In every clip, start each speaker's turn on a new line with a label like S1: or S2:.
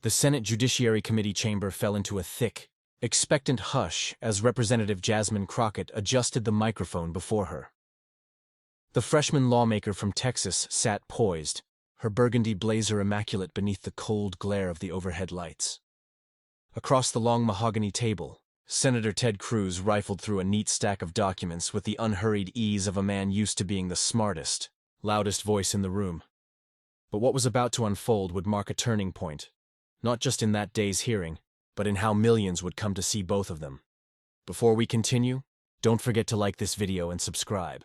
S1: The Senate Judiciary Committee chamber fell into a thick, expectant hush as Representative Jasmine Crockett adjusted the microphone before her. The freshman lawmaker from Texas sat poised, her burgundy blazer immaculate beneath the cold glare of the overhead lights. Across the long mahogany table, Senator Ted Cruz rifled through a neat stack of documents with the unhurried ease of a man used to being the smartest, loudest voice in the room. But what was about to unfold would mark a turning point, not just in that day's hearing, but in how millions would come to see both of them. Before we continue, don't forget to like this video and subscribe,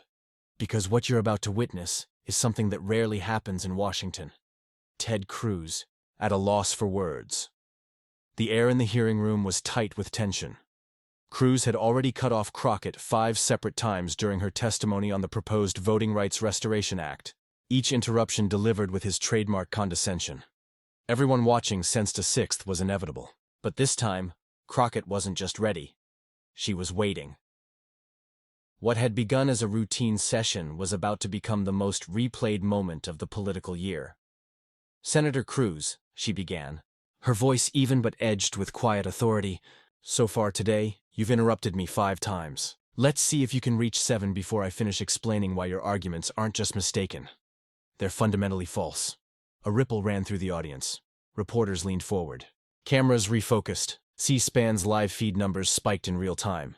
S1: because what you're about to witness is something that rarely happens in Washington. Ted Cruz, at a loss for words. The air in the hearing room was tight with tension. Cruz had already cut off Crockett 5 separate times during her testimony on the proposed Voting Rights Restoration Act, each interruption delivered with his trademark condescension. Everyone watching sensed a sixth was inevitable. But this time, Crockett wasn't just ready. She was waiting. What had begun as a routine session was about to become the most replayed moment of the political year. "Senator Cruz," she began, her voice even but edged with quiet authority, "so far today, you've interrupted me 5 times. Let's see if you can reach 7 before I finish explaining why your arguments aren't just mistaken. They're fundamentally false." A ripple ran through the audience. Reporters leaned forward. Cameras refocused. C-SPAN's live feed numbers spiked in real time.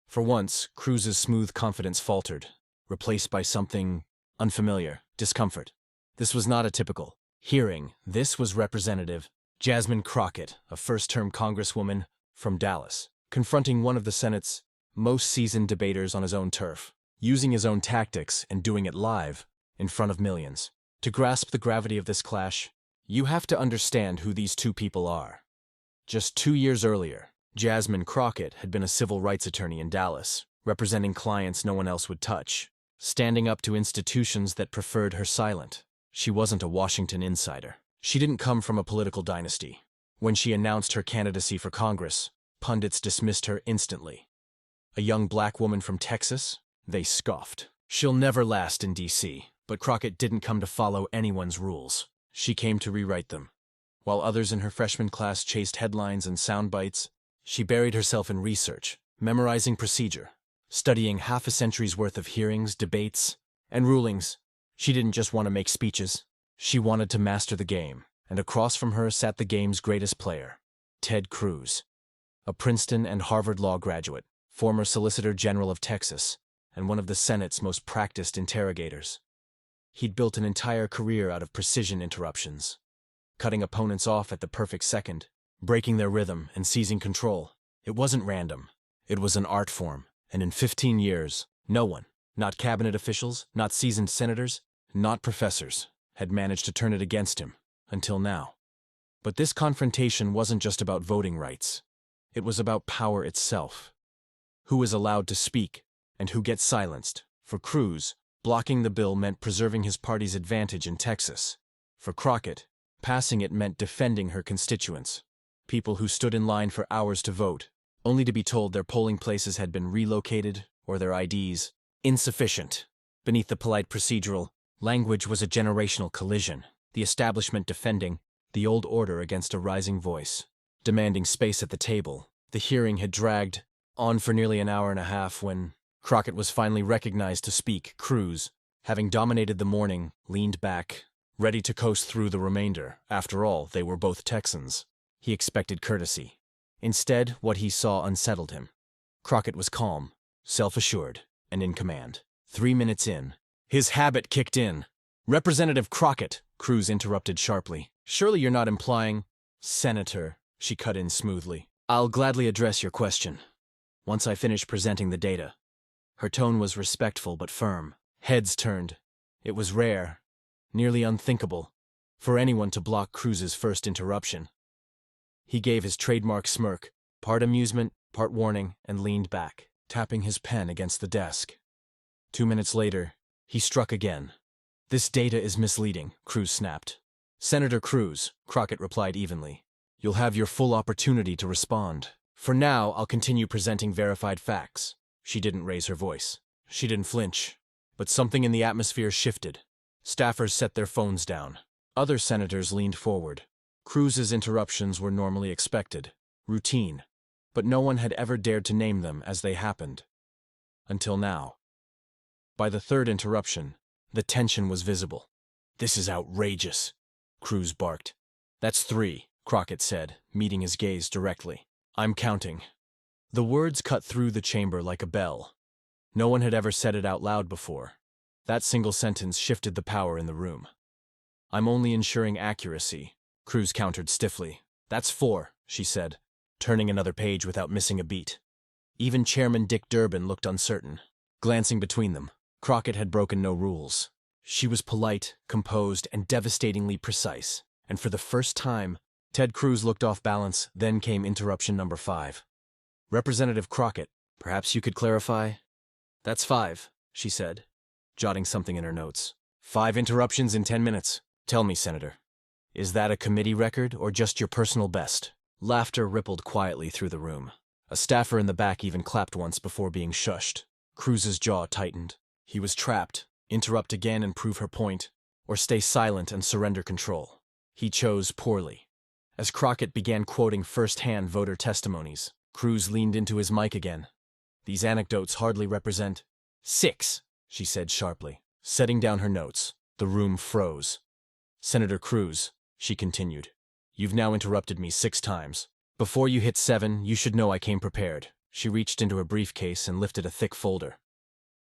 S1: For once, Cruz's smooth confidence faltered, replaced by something unfamiliar, discomfort. This was not a typical hearing. This was Representative Jasmine Crockett, a first-term congresswoman from Dallas, confronting one of the Senate's most seasoned debaters on his own turf, using his own tactics and doing it live, in front of millions. To grasp the gravity of this clash, you have to understand who these two people are. Just 2 years earlier, Jasmine Crockett had been a civil rights attorney in Dallas, representing clients no one else would touch, standing up to institutions that preferred her silent. She wasn't a Washington insider. She didn't come from a political dynasty. When she announced her candidacy for Congress, pundits dismissed her instantly. A young black woman from Texas? They scoffed. She'll never last in D.C., but Crockett didn't come to follow anyone's rules. She came to rewrite them. While others in her freshman class chased headlines and sound bites, she buried herself in research, memorizing procedure, studying half a century's worth of hearings, debates, and rulings. She didn't just want to make speeches. She wanted to master the game, and across from her sat the game's greatest player, Ted Cruz, a Princeton and Harvard Law graduate, former Solicitor General of Texas, and one of the Senate's most practiced interrogators. He'd built an entire career out of precision interruptions, cutting opponents off at the perfect second, breaking their rhythm and seizing control. It wasn't random. It was an art form, and in 15 years, no one, not cabinet officials, not seasoned senators, not professors, had managed to turn it against him, until now. But this confrontation wasn't just about voting rights. It was about power itself. Who is allowed to speak, and who gets silenced. For Cruz, blocking the bill meant preserving his party's advantage in Texas. For Crockett, passing it meant defending her constituents, people who stood in line for hours to vote, only to be told their polling places had been relocated or their IDs insufficient. Beneath the polite procedural language was a generational collision, the establishment defending the old order against a rising voice, demanding space at the table. The hearing had dragged on for nearly an hour and a half when Crockett was finally recognized to speak. Cruz, having dominated the morning, leaned back, ready to coast through the remainder. After all, they were both Texans. He expected courtesy. Instead, what he saw unsettled him. Crockett was calm, self-assured, and in command. 3 minutes in, his habit kicked in. "Representative Crockett," Cruz interrupted sharply. "Surely you're not implying—" "Senator," she cut in smoothly. "I'll gladly address your question once I finish presenting the data." Her tone was respectful but firm. Heads turned. It was rare, nearly unthinkable, for anyone to block Cruz's first interruption. He gave his trademark smirk, part amusement, part warning, and leaned back, tapping his pen against the desk. 2 minutes later, he struck again. "This data is misleading," Cruz snapped. "Senator Cruz," Crockett replied evenly, "you'll have your full opportunity to respond. For now, I'll continue presenting verified facts." She didn't raise her voice. She didn't flinch. But something in the atmosphere shifted. Staffers set their phones down. Other senators leaned forward. Cruz's interruptions were normally expected, routine, but no one had ever dared to name them as they happened. Until now. By the third interruption, the tension was visible. "This is outrageous," Cruz barked. "That's 3, Crockett said, meeting his gaze directly. "I'm counting." The words cut through the chamber like a bell. No one had ever said it out loud before. That single sentence shifted the power in the room. "I'm only ensuring accuracy," Cruz countered stiffly. "That's 4, she said, turning another page without missing a beat. Even Chairman Dick Durbin looked uncertain. Glancing between them, Crockett had broken no rules. She was polite, composed, and devastatingly precise. And for the first time, Ted Cruz looked off balance. Then came interruption number 5. "Representative Crockett, perhaps you could clarify?" "That's 5, she said, jotting something in her notes. 5 interruptions in 10 minutes. Tell me, Senator, is that a committee record or just your personal best?" Laughter rippled quietly through the room. A staffer in the back even clapped once before being shushed. Cruz's jaw tightened. He was trapped. Interrupt again and prove her point, or stay silent and surrender control. He chose poorly. As Crockett began quoting first-hand voter testimonies, Cruz leaned into his mic again. "These anecdotes hardly represent—" "6, she said sharply. Setting down her notes, the room froze. "Senator Cruz," she continued, "you've now interrupted me 6 times. Before you hit 7, you should know I came prepared." She reached into her briefcase and lifted a thick folder.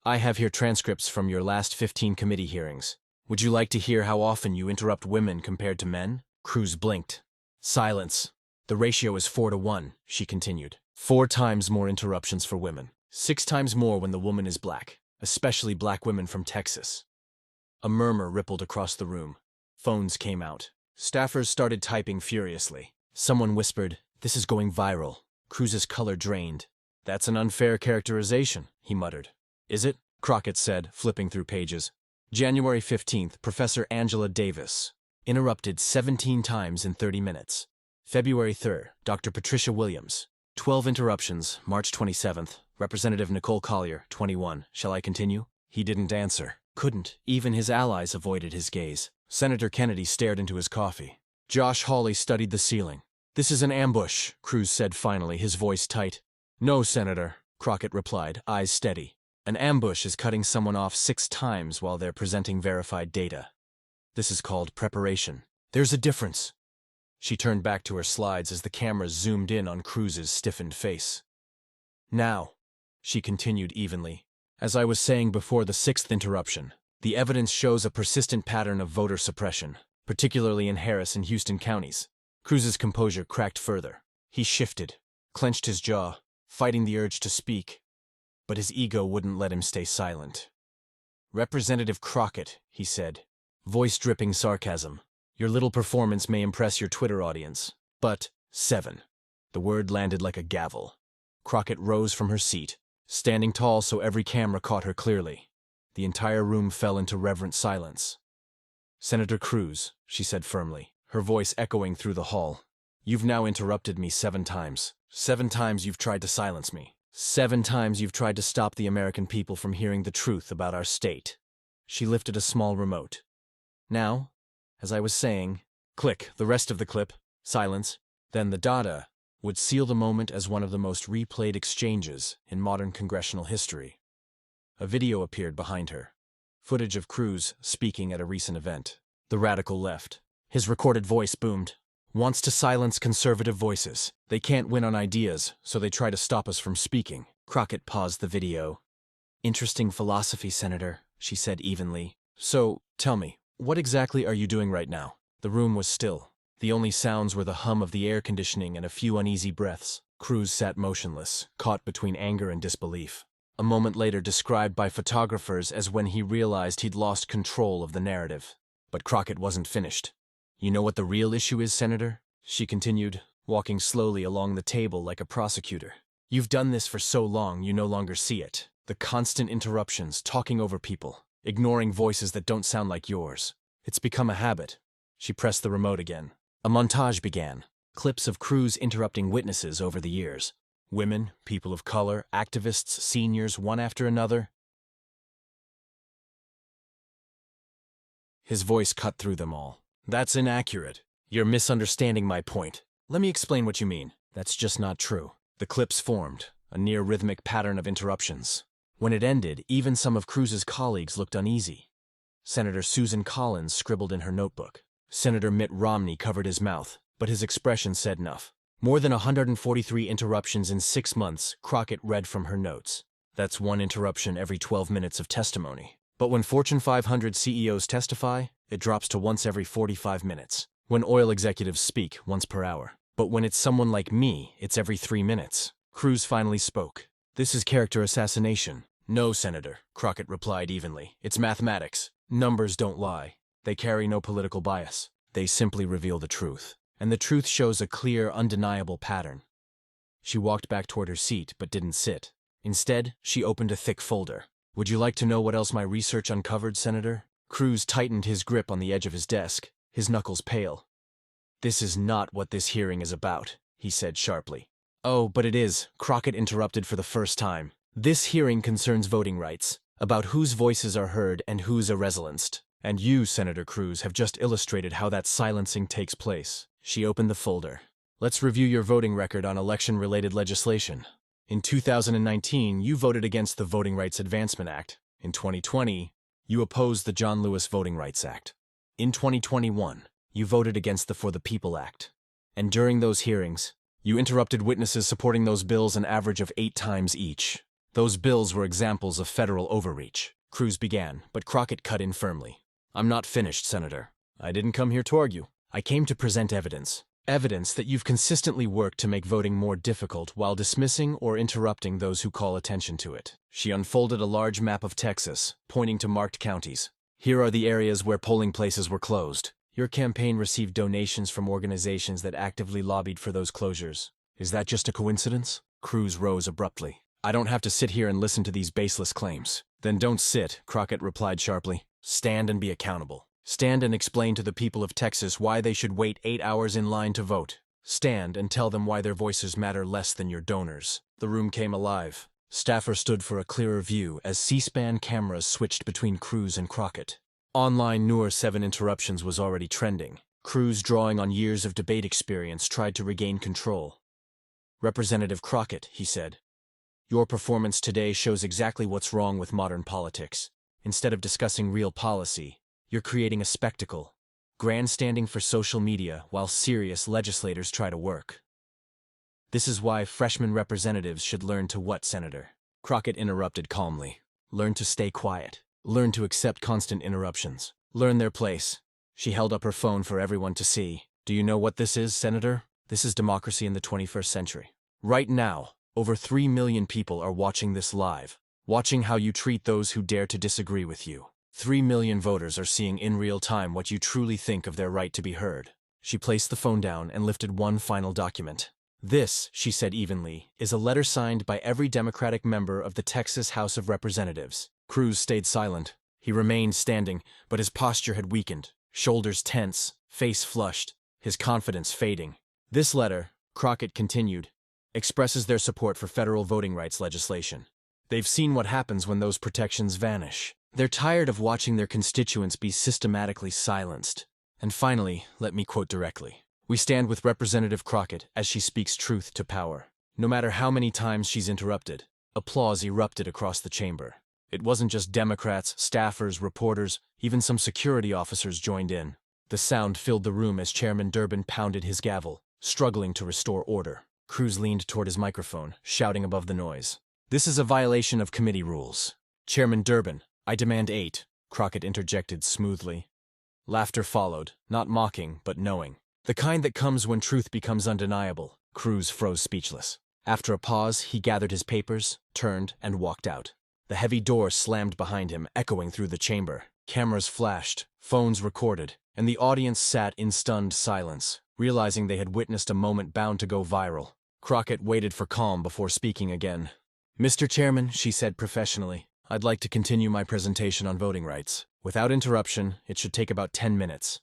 S1: "I have here transcripts from your last 15 committee hearings. Would you like to hear how often you interrupt women compared to men?" Cruz blinked. "Silence. The ratio is 4 to 1, she continued. 4 times more interruptions for women. 6 times more when the woman is black, especially black women from Texas." A murmur rippled across the room. Phones came out. Staffers started typing furiously. Someone whispered, "This is going viral." Cruz's color drained. "That's an unfair characterization," he muttered. "Is it?" Crockett said, flipping through pages. January 15th, Professor Angela Davis. Interrupted 17 times in 30 minutes. February 3rd, Dr. Patricia Williams. 12 interruptions, March 27th. Representative Nicole Collier, 21. Shall I continue? He didn't answer. Couldn't. Even his allies avoided his gaze. Senator Kennedy stared into his coffee. Josh Hawley studied the ceiling. "This is an ambush," Cruz said finally, his voice tight. "No, Senator," Crockett replied, eyes steady. "An ambush is cutting someone off 6 times while they're presenting verified data. This is called preparation. There's a difference." She turned back to her slides as the camera zoomed in on Cruz's stiffened face. "Now," she continued evenly, "as I was saying before the 6th interruption, the evidence shows a persistent pattern of voter suppression, particularly in Harris and Houston counties." Cruz's composure cracked further. He shifted, clenched his jaw, fighting the urge to speak, but his ego wouldn't let him stay silent. "Representative Crockett," he said, voice dripping sarcasm, "your little performance may impress your Twitter audience, but 7. The word landed like a gavel. Crockett rose from her seat, standing tall so every camera caught her clearly. The entire room fell into reverent silence. "Senator Cruz," she said firmly, her voice echoing through the hall, "you've now interrupted me 7 times. 7 times you've tried to silence me. 7 times you've tried to stop the American people from hearing the truth about our state." She lifted a small remote. "Now, as I was saying," click, the rest of the clip, silence, then the data would seal the moment as one of the most replayed exchanges in modern congressional history. A video appeared behind her. Footage of Cruz speaking at a recent event. The radical left. His recorded voice boomed. "Wants to silence conservative voices. They can't win on ideas, so they try to stop us from speaking." Crockett paused the video. "Interesting philosophy, Senator," she said evenly. "So, tell me, what exactly are you doing right now?" The room was still. The only sounds were the hum of the air conditioning and a few uneasy breaths. Cruz sat motionless, caught between anger and disbelief. A moment later described by photographers as when he realized he'd lost control of the narrative. But Crockett wasn't finished. "You know what the real issue is, Senator?" she continued, walking slowly along the table like a prosecutor. "You've done this for so long you no longer see it. The constant interruptions, talking over people, ignoring voices that don't sound like yours. It's become a habit." She pressed the remote again. A montage began. Clips of Cruz interrupting witnesses over the years. Women, people of color, activists, seniors, one after another. His voice cut through them all. "That's inaccurate. You're misunderstanding my point. Let me explain what you mean. That's just not true. The clips formed, a near-rhythmic pattern of interruptions. When it ended, even some of Cruz's colleagues looked uneasy. Senator Susan Collins scribbled in her notebook. Senator Mitt Romney covered his mouth, but his expression said enough. More than 143 interruptions in 6 months, Crockett read from her notes. That's one interruption every 12 minutes of testimony. But when Fortune 500 CEOs testify, it drops to once every 45 minutes. When oil executives speak, once per hour. But when it's someone like me, it's every 3 minutes. Cruz finally spoke. This is character assassination. No, Senator, Crockett replied evenly. It's mathematics. Numbers don't lie. They carry no political bias. They simply reveal the truth. And the truth shows a clear, undeniable pattern. She walked back toward her seat, but didn't sit. Instead, she opened a thick folder. Would you like to know what else my research uncovered, Senator? Cruz tightened his grip on the edge of his desk, his knuckles pale. This is not what this hearing is about, he said sharply. Oh, but it is, Crockett interrupted for the first time. This hearing concerns voting rights, about whose voices are heard and whose are silenced. And you, Senator Cruz, have just illustrated how that silencing takes place. She opened the folder. Let's review your voting record on election-related legislation. In 2019, you voted against the Voting Rights Advancement Act. In 2020, you opposed the John Lewis Voting Rights Act. In 2021, you voted against the For the People Act. And during those hearings, you interrupted witnesses supporting those bills an average of 8 times each. Those bills were examples of federal overreach. Cruz began, but Crockett cut in firmly. I'm not finished, Senator. I didn't come here to argue. I came to present evidence. Evidence that you've consistently worked to make voting more difficult while dismissing or interrupting those who call attention to it. She unfolded a large map of Texas, pointing to marked counties. Here are the areas where polling places were closed. Your campaign received donations from organizations that actively lobbied for those closures. Is that just a coincidence? Cruz rose abruptly. I don't have to sit here and listen to these baseless claims. Then don't sit, Crockett replied sharply. Stand and be accountable. Stand and explain to the people of Texas why they should wait 8 hours in line to vote. Stand and tell them why their voices matter less than your donors. The room came alive. Staffers stood for a clearer view as C-SPAN cameras switched between Cruz and Crockett. Online Noor 7 interruptions was already trending. Cruz, drawing on years of debate experience, tried to regain control. Representative Crockett, he said, your performance today shows exactly what's wrong with modern politics. Instead of discussing real policy, you're creating a spectacle, grandstanding for social media while serious legislators try to work. This is why freshman representatives should learn to what, Senator? Crockett interrupted calmly. Learn to stay quiet. Learn to accept constant interruptions. Learn their place. She held up her phone for everyone to see. Do you know what this is, Senator? This is democracy in the 21st century. Right now, over 3 million people are watching this live, watching how you treat those who dare to disagree with you. 3 million voters are seeing in real time what you truly think of their right to be heard. She placed the phone down and lifted one final document. This, she said evenly, is a letter signed by every Democratic member of the Texas House of Representatives. Cruz stayed silent. He remained standing, but his posture had weakened, shoulders tense, face flushed, his confidence fading. This letter, Crockett continued, expresses their support for federal voting rights legislation. They've seen what happens when those protections vanish. They're tired of watching their constituents be systematically silenced. And finally, let me quote directly. We stand with Representative Crockett as she speaks truth to power. No matter how many times she's interrupted, applause erupted across the chamber. It wasn't just Democrats, staffers, reporters, even some security officers joined in. The sound filled the room as Chairman Durbin pounded his gavel, struggling to restore order. Cruz leaned toward his microphone, shouting above the noise. This is a violation of committee rules. Chairman Durbin, I demand 8, Crockett interjected smoothly. Laughter followed, not mocking, but knowing. The kind that comes when truth becomes undeniable. Cruz froze speechless. After a pause, he gathered his papers, turned, and walked out. The heavy door slammed behind him, echoing through the chamber. Cameras flashed, phones recorded, and the audience sat in stunned silence, realizing they had witnessed a moment bound to go viral. Crockett waited for calm before speaking again. Mr. Chairman, she said professionally, I'd like to continue my presentation on voting rights. Without interruption, it should take about 10 minutes.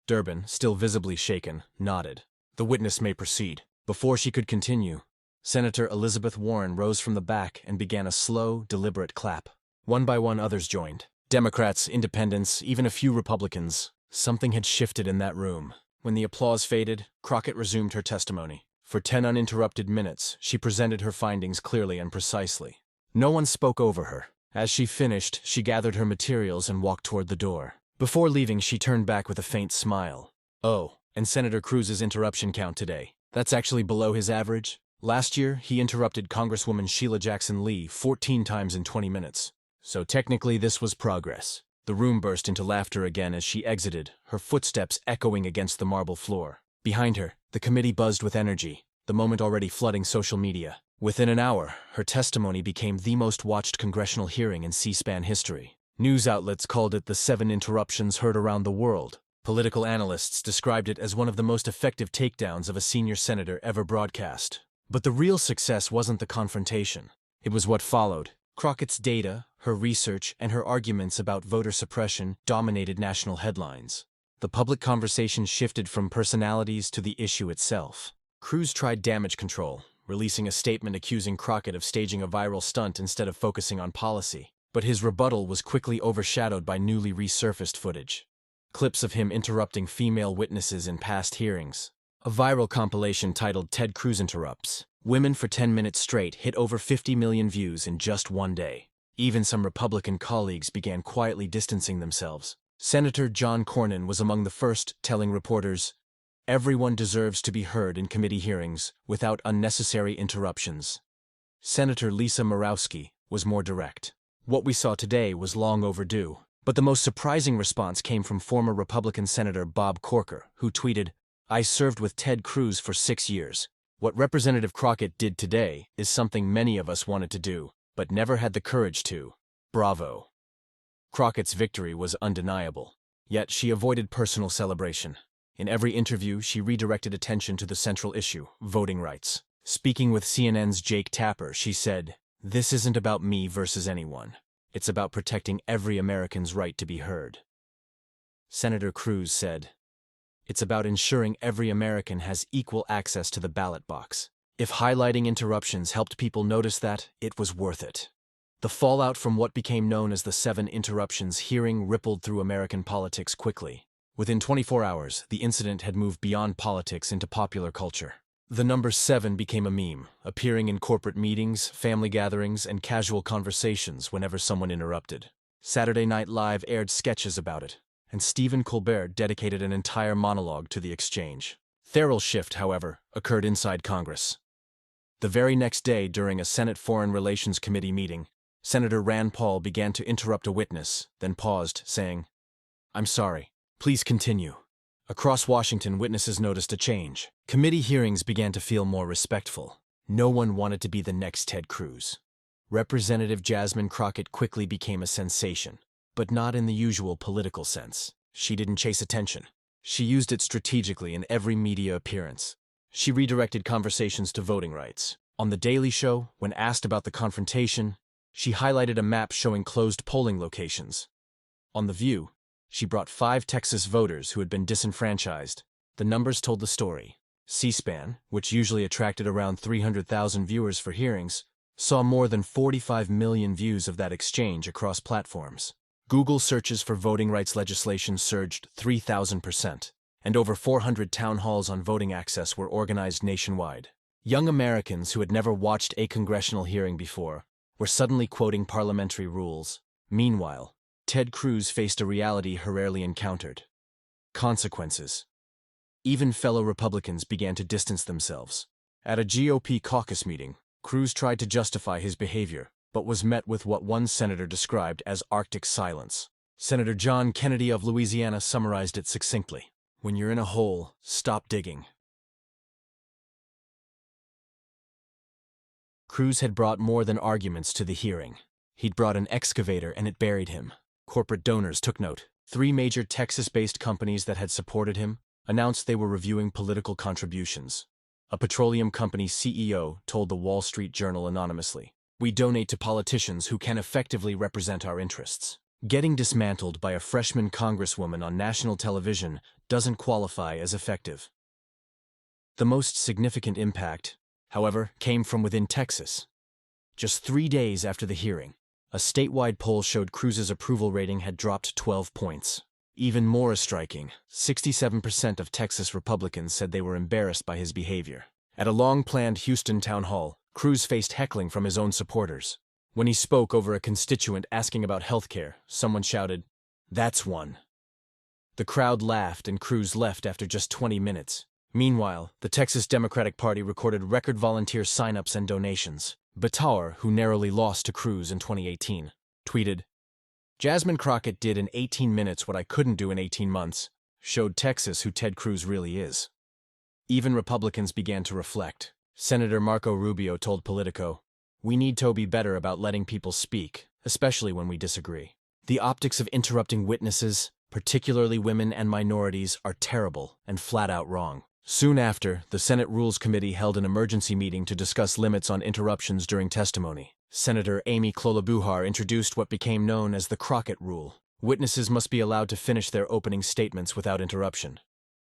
S1: Durbin, still visibly shaken, nodded. The witness may proceed. Before she could continue, Senator Elizabeth Warren rose from the back and began a slow, deliberate clap. One by one, others joined. Democrats, independents, even a few Republicans. Something had shifted in that room. When the applause faded, Crockett resumed her testimony. For 10 uninterrupted minutes, she presented her findings clearly and precisely. No one spoke over her. As she finished, she gathered her materials and walked toward the door. Before leaving, she turned back with a faint smile. Oh, and Senator Cruz's interruption count today. That's actually below his average. Last year, he interrupted Congresswoman Sheila Jackson Lee 14 times in 20 minutes. So technically, this was progress. The room burst into laughter again as she exited, her footsteps echoing against the marble floor. Behind her, the committee buzzed with energy, the moment already flooding social media. Within an hour, her testimony became the most watched congressional hearing in C-SPAN history. News outlets called it the 7 interruptions heard around the world. Political analysts described it as one of the most effective takedowns of a senior senator ever broadcast. But the real success wasn't the confrontation. It was what followed. Crockett's data, her research, and her arguments about voter suppression dominated national headlines. The public conversation shifted from personalities to the issue itself. Cruz tried damage control, releasing a statement accusing Crockett of staging a viral stunt instead of focusing on policy. But his rebuttal was quickly overshadowed by newly resurfaced footage. Clips of him interrupting female witnesses in past hearings. A viral compilation titled "Ted Cruz Interrupts Women for 10 Minutes Straight" hit over 50 million views in just one day. Even some Republican colleagues began quietly distancing themselves. Senator John Cornyn was among the first, telling reporters, "Everyone deserves to be heard in committee hearings without unnecessary interruptions." Senator Lisa Murkowski was more direct. What we saw today was long overdue. But the most surprising response came from former Republican Senator Bob Corker, who tweeted, "I served with Ted Cruz for 6 years. What Representative Crockett did today is something many of us wanted to do, but never had the courage to. Bravo." Crockett's victory was undeniable. Yet she avoided personal celebration. In every interview, she redirected attention to the central issue, voting rights. Speaking with CNN's Jake Tapper, she said, "This isn't about me versus anyone. It's about protecting every American's right to be heard." Senator Cruz said, "It's about ensuring every American has equal access to the ballot box." If highlighting interruptions helped people notice that, it was worth it. The fallout from what became known as the 7 interruptions hearing rippled through American politics quickly. Within 24 hours, the incident had moved beyond politics into popular culture. The number 7 became a meme, appearing in corporate meetings, family gatherings, and casual conversations whenever someone interrupted. Saturday Night Live aired sketches about it, and Stephen Colbert dedicated an entire monologue to the exchange. Theral's shift, however, occurred inside Congress. The very next day, during a Senate Foreign Relations Committee meeting, Senator Rand Paul began to interrupt a witness, then paused, saying, "I'm sorry. Please continue." Across Washington, witnesses noticed a change. Committee hearings began to feel more respectful. No one wanted to be the next Ted Cruz. Representative Jasmine Crockett quickly became a sensation, but not in the usual political sense. She didn't chase attention. She used it strategically in every media appearance. She redirected conversations to voting rights. On The Daily Show, when asked about the confrontation, she highlighted a map showing closed polling locations. On The View, she brought 5 Texas voters who had been disenfranchised. The numbers told the story. C-SPAN, which usually attracted around 300,000 viewers for hearings, saw more than 45 million views of that exchange across platforms. Google searches for voting rights legislation surged 3,000%, and over 400 town halls on voting access were organized nationwide. Young Americans who had never watched a congressional hearing before were suddenly quoting parliamentary rules. Meanwhile, Ted Cruz faced a reality he rarely encountered: consequences. Even fellow Republicans began to distance themselves. At a GOP caucus meeting, Cruz tried to justify his behavior, but was met with what one senator described as Arctic silence. Senator John Kennedy of Louisiana summarized it succinctly: "When you're in a hole, stop digging." Cruz had brought more than arguments to the hearing. He'd brought an excavator and it buried him. Corporate donors took note. 3 major Texas-based companies that had supported him announced they were reviewing political contributions. A petroleum company CEO told the Wall Street Journal anonymously, "We donate to politicians who can effectively represent our interests." Getting dismantled by a freshman congresswoman on national television doesn't qualify as effective. The most significant impact, however, came from within Texas. Just 3 days after the hearing, a statewide poll showed Cruz's approval rating had dropped 12 points. Even more striking, 67% of Texas Republicans said they were embarrassed by his behavior. At a long-planned Houston town hall, Cruz faced heckling from his own supporters. When he spoke over a constituent asking about health care, someone shouted, "That's one." The crowd laughed and Cruz left after just 20 minutes. Meanwhile, the Texas Democratic Party recorded record volunteer sign-ups and donations. Bataur, who narrowly lost to Cruz in 2018, tweeted, "Jasmine Crockett did in 18 minutes what I couldn't do in 18 months, showed Texas who Ted Cruz really is." Even Republicans began to reflect. Senator Marco Rubio told Politico, "We need to be better about letting people speak, especially when we disagree. The optics of interrupting witnesses, particularly women and minorities, are terrible and flat-out wrong." Soon after, the Senate Rules Committee held an emergency meeting to discuss limits on interruptions during testimony. Senator Amy Klobuchar introduced what became known as the Crockett Rule. Witnesses must be allowed to finish their opening statements without interruption.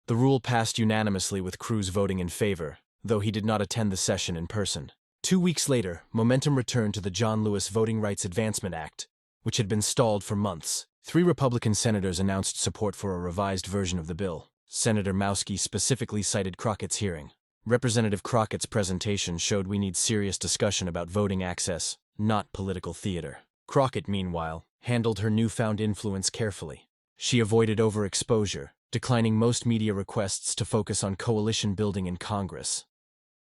S1: The rule passed unanimously with Cruz voting in favor, though he did not attend the session in person. 2 weeks later, momentum returned to the John Lewis Voting Rights Advancement Act, which had been stalled for months. 3 Republican senators announced support for a revised version of the bill. Senator Mouski specifically cited Crockett's hearing. Representative Crockett's presentation showed we need serious discussion about voting access, not political theater. Crockett, meanwhile, handled her newfound influence carefully. She avoided overexposure, declining most media requests to focus on coalition building in Congress.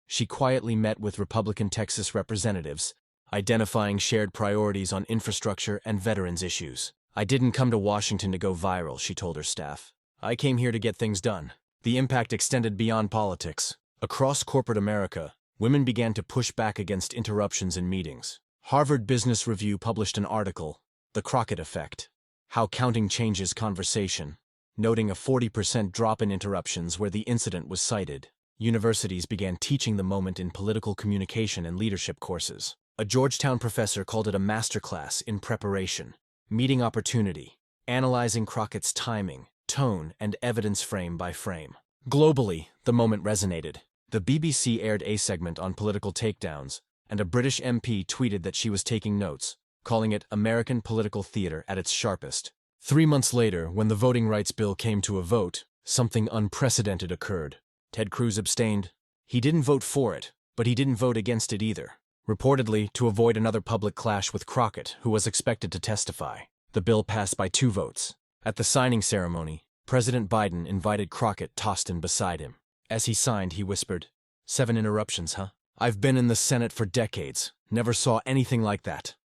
S1: She quietly met with Republican Texas representatives, identifying shared priorities on infrastructure and veterans issues. "I didn't come to Washington to go viral," she told her staff. "I came here to get things done." The impact extended beyond politics. Across corporate America, women began to push back against interruptions in meetings. Harvard Business Review published an article, "The Crockett Effect: How Counting Changes Conversation," noting a 40% drop in interruptions where the incident was cited. Universities began teaching the moment in political communication and leadership courses. A Georgetown professor called it a masterclass in preparation, meeting opportunity, analyzing Crockett's timing, tone, and evidence frame by frame. Globally, the moment resonated. The BBC aired a segment on political takedowns, and a British MP tweeted that she was taking notes, calling it American political theater at its sharpest. 3 months later, when the voting rights bill came to a vote, something unprecedented occurred. Ted Cruz abstained. He didn't vote for it, but he didn't vote against it either, reportedly to avoid another public clash with Crockett, who was expected to testify. The bill passed by 2 votes. At the signing ceremony, President Biden invited Crockett tossed in beside him. As he signed, he whispered, "7 interruptions, huh? I've been in the Senate for decades. Never saw anything like that."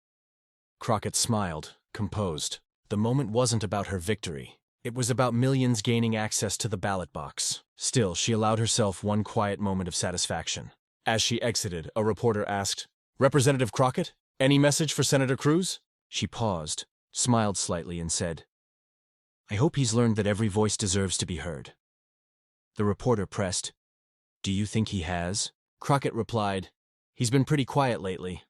S1: Crockett smiled, composed. The moment wasn't about her victory. It was about millions gaining access to the ballot box. Still, she allowed herself one quiet moment of satisfaction. As she exited, a reporter asked, "Representative Crockett, any message for Senator Cruz?" She paused, smiled slightly, and said, "I hope he's learned that every voice deserves to be heard." The reporter pressed, "Do you think he has?" Crockett replied, "He's been pretty quiet lately."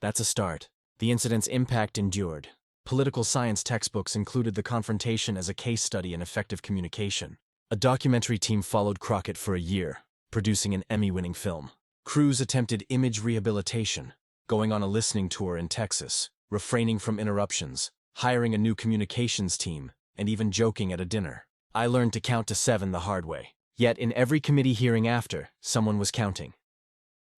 S1: That's a start. The incident's impact endured. Political science textbooks included the confrontation as a case study in effective communication. A documentary team followed Crockett for a year, producing an Emmy-winning film. Cruz attempted image rehabilitation, going on a listening tour in Texas, refraining from interruptions, hiring a new communications team, and even joking at a dinner. "I learned to count to 7 the hard way." Yet in every committee hearing after, someone was counting.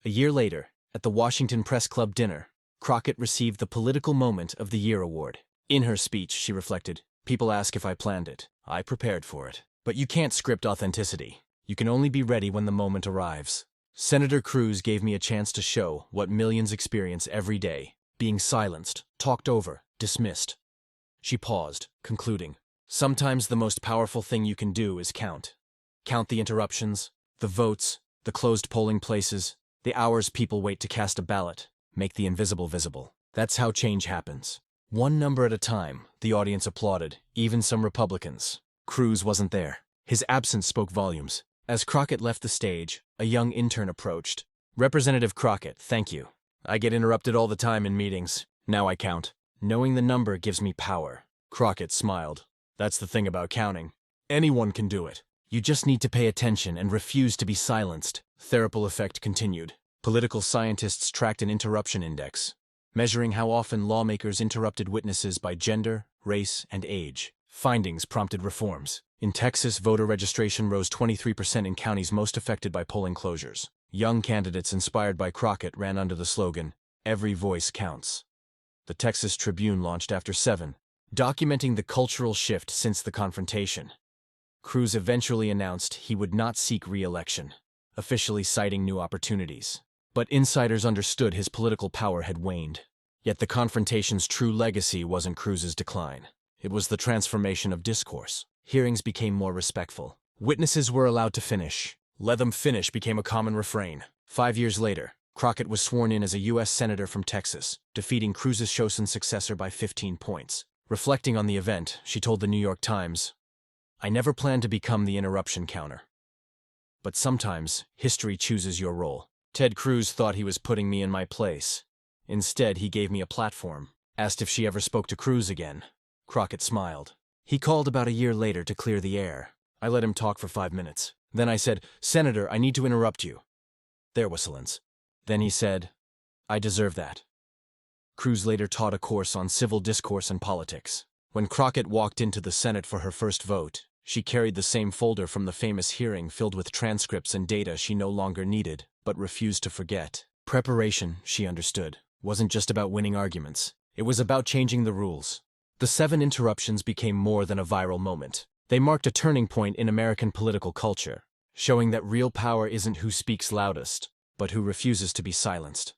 S1: A year later, at the Washington Press Club dinner, Crockett received the Political Moment of the Year award. In her speech, she reflected, "People ask if I planned it. I prepared for it. But you can't script authenticity. You can only be ready when the moment arrives. Senator Cruz gave me a chance to show what millions experience every day, being silenced, talked over, dismissed." She paused, concluding, "Sometimes the most powerful thing you can do is count. Count the interruptions, the votes, the closed polling places, the hours people wait to cast a ballot. Make the invisible visible. That's how change happens." One number at a time, the audience applauded, even some Republicans. Cruz wasn't there. His absence spoke volumes. As Crockett left the stage, a young intern approached. "Representative Crockett, thank you. I get interrupted all the time in meetings. Now I count. Knowing the number gives me power." Crockett smiled. "That's the thing about counting. Anyone can do it. You just need to pay attention and refuse to be silenced." Therapal effect continued. Political scientists tracked an interruption index, measuring how often lawmakers interrupted witnesses by gender, race, and age. Findings prompted reforms. In Texas, voter registration rose 23% in counties most affected by polling closures. Young candidates inspired by Crockett ran under the slogan, "Every voice counts." The Texas Tribune launched after 7, documenting the cultural shift since the confrontation. Cruz eventually announced he would not seek re-election, officially citing new opportunities. But insiders understood his political power had waned. Yet the confrontation's true legacy wasn't Cruz's decline. It was the transformation of discourse. Hearings became more respectful. Witnesses were allowed to finish. "Let them finish" became a common refrain. 5 years later, Crockett was sworn in as a U.S. Senator from Texas, defeating Cruz's chosen successor by 15 points. Reflecting on the event, she told the New York Times, "I never planned to become the interruption counter. But sometimes, history chooses your role. Ted Cruz thought he was putting me in my place. Instead, he gave me a platform." Asked if she ever spoke to Cruz again, Crockett smiled. "He called about a year later to clear the air. I let him talk for 5 minutes. Then I said, 'Senator, I need to interrupt you.' There was silence. Then he said, 'I deserve that.'" Cruz later taught a course on civil discourse and politics. When Crockett walked into the Senate for her first vote, she carried the same folder from the famous hearing filled with transcripts and data she no longer needed, but refused to forget. Preparation, she understood, wasn't just about winning arguments. It was about changing the rules. The 7 interruptions became more than a viral moment. They marked a turning point in American political culture, showing that real power isn't who speaks loudest, but who refuses to be silenced.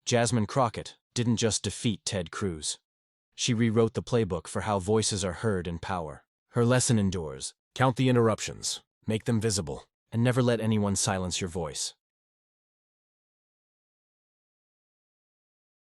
S1: Jasmine Crockett didn't just defeat Ted Cruz. She rewrote the playbook for how voices are heard in power. Her lesson endures: count the interruptions, make them visible, and never let anyone silence your voice.